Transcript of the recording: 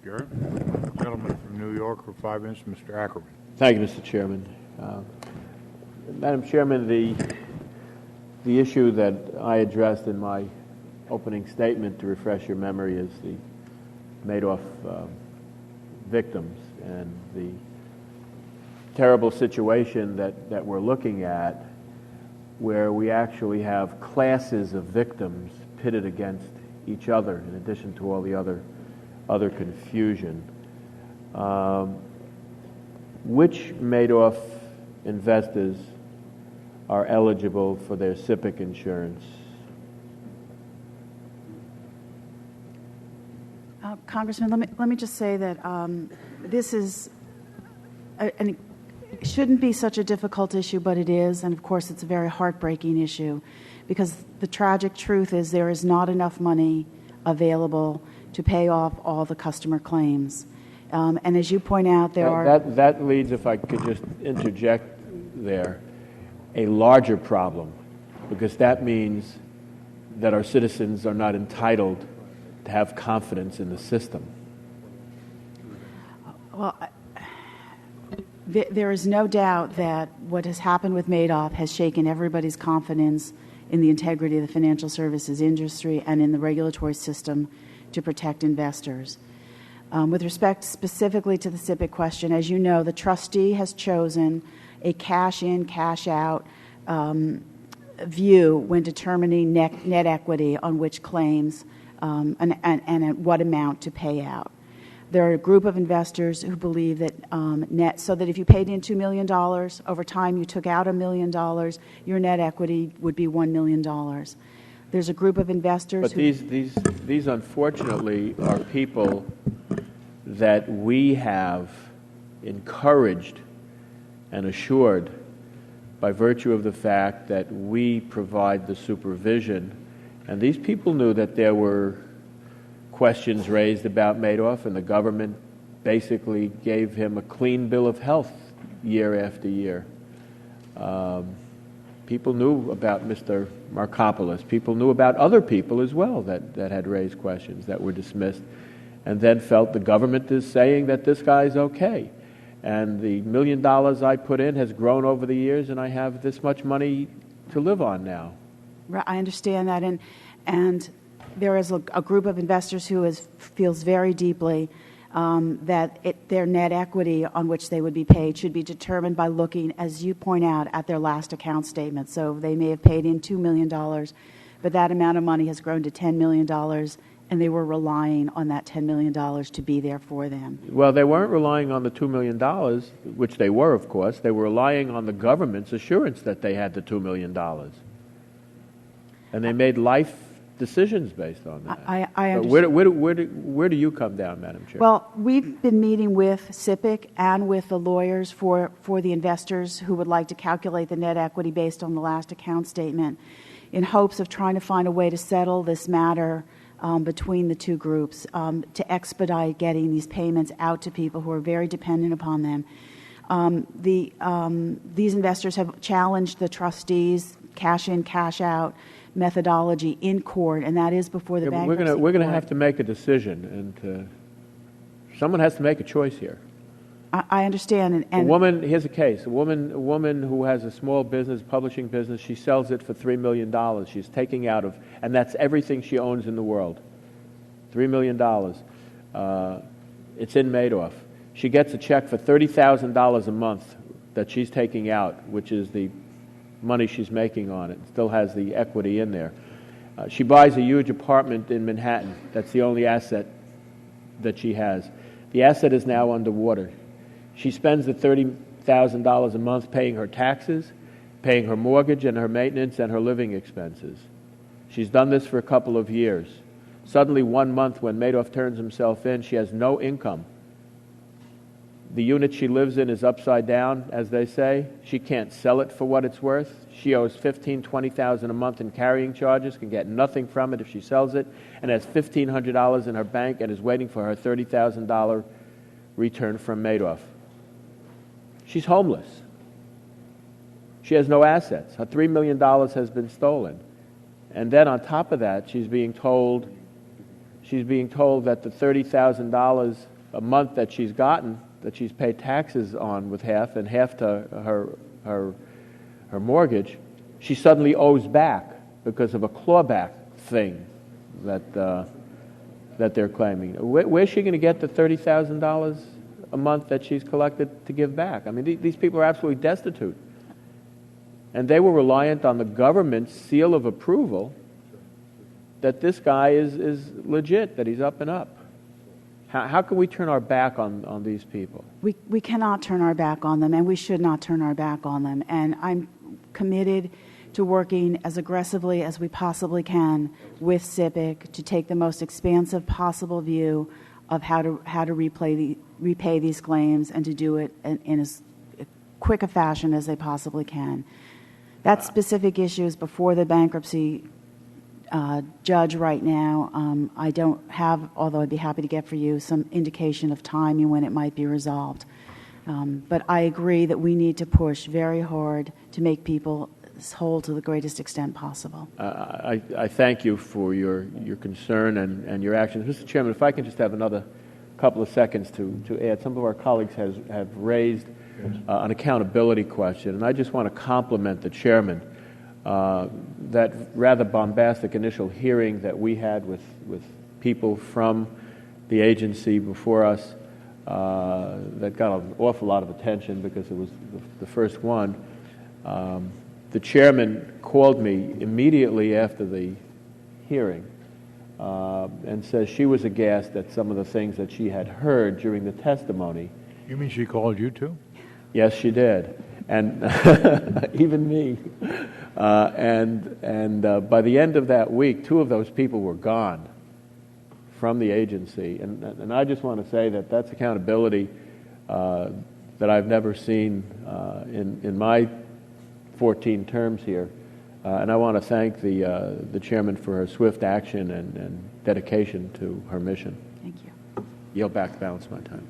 Garrett. Gentleman from New York for 5 minutes, Mr. Ackerman. Thank you, Mr. Chairman. Madam Chairman, the issue that I addressed in my opening statement, to refresh your memory, is the Madoff victims and the terrible situation that we're looking at, where we actually have classes of victims pitted against each other, in addition to all the other confusion. Which Madoff investors are eligible for their SIPC insurance? Congressman, let me just say that this is it shouldn't be such a difficult issue, but it is, and of course it's a very heartbreaking issue, because the tragic truth is there is not enough money available to pay off all the customer claims. And as you point out, That leads, if I could just interject there, a larger problem, because that means that our citizens are not entitled to have confidence in the system. Well, there is no doubt that what has happened with Madoff has shaken everybody's confidence in the integrity of the financial services industry and in the regulatory system to protect investors. With respect specifically to the SIPC question, as you know, the trustee has chosen a cash-in, cash-out view when determining net equity on which claims and at what amount to pay out. There are a group of investors who believe that so that if you paid in $2 million, over time you took out $1 million, your net equity would be $1 million. There's a group of investors But these unfortunately are people that we have encouraged and assured by virtue of the fact that we provide the supervision. And these people knew that there were questions raised about Madoff, and the government basically gave him a clean bill of health year after year. People knew about Mr. Markopoulos. People knew about other people as well that had raised questions that were dismissed, and then felt the government is saying that this guy's okay. And the $1 million I put in has grown over the years, and I have this much money to live on now. I understand that, and there is a group of investors who feels very deeply that their net equity on which they would be paid should be determined by looking, as you point out, at their last account statement. So they may have paid in $2 million, but that amount of money has grown to $10 million, and they were relying on that $10 million to be there for them. Well, they weren't relying on the $2 million, which they were, of course. They were relying on the government's assurance that they had the $2 million. And they made life decisions based on that. I understand. Where do you come down, Madam Chair? Well, we've been meeting with SIPC and with the lawyers for the investors who would like to calculate the net equity based on the last account statement, in hopes of trying to find a way to settle this matter between the two groups, to expedite getting these payments out to people who are very dependent upon them. These investors have challenged the trustees' cash-in, cash-out methodology in court, and that is before the bankruptcy court. We're going to have to make a decision, and someone has to make a choice here. I understand. And a woman, here's a case. A woman who has a small business, publishing business, she sells it for $3 million. She's taking out of, and that's everything she owns in the world. $3 million. It's in Madoff. She gets a check for $30,000 a month that she's taking out, which is the money she's making on it. Still has the equity in there. She buys a huge apartment in Manhattan. That's the only asset that she has. The asset is now underwater. She spends the $30,000 a month paying her taxes, paying her mortgage and her maintenance and her living expenses. She's done this for a couple of years. Suddenly, 1 month when Madoff turns himself in, she has no income. The unit she lives in is upside down, as they say. She can't sell it for what it's worth. She owes $15,000, $20,000 a month in carrying charges, can get nothing from it if she sells it, and has $1,500 in her bank and is waiting for her $30,000 return from Madoff. She's homeless. She has no assets. Her $3 million has been stolen. And then on top of that, she's being told she's being told that the $30,000 a month that she's gotten, that she's paid taxes on with half and half to her mortgage, she suddenly owes back because of a clawback thing that they're claiming. Where's she going to get the $30,000 a month that she's collected to give back? I mean, these people are absolutely destitute. And they were reliant on the government's seal of approval that this guy is legit, that he's up and up. How can we turn our back on these people? We cannot turn our back on them, and we should not turn our back on them. And I'm committed to working as aggressively as we possibly can with SIPC to take the most expansive possible view of how to repay these claims, and to do it in as quick a fashion as they possibly can. That specific issue is before the bankruptcy judge right now. I don't have, although I'd be happy to get for you, some indication of timing when it might be resolved. But I agree that we need to push very hard to make people whole to the greatest extent possible. I thank you for your concern and your actions. Mr. Chairman, if I can just have another couple of seconds to add. Some of our colleagues have raised an accountability question, and I just want to compliment the chairman. That rather bombastic initial hearing that we had with people from the agency before us that got an awful lot of attention because it was the first one. The chairman called me immediately after the hearing and says she was aghast at some of the things that she had heard during the testimony. You mean she called you too? Yes, she did, and even me. And by the end of that week, 2 of those people were gone from the agency. And I just want to say that that's accountability that I've never seen in my 14 terms here. And I want to thank the chairman for her swift action and dedication to her mission. Thank you. Yield back the balance of my time.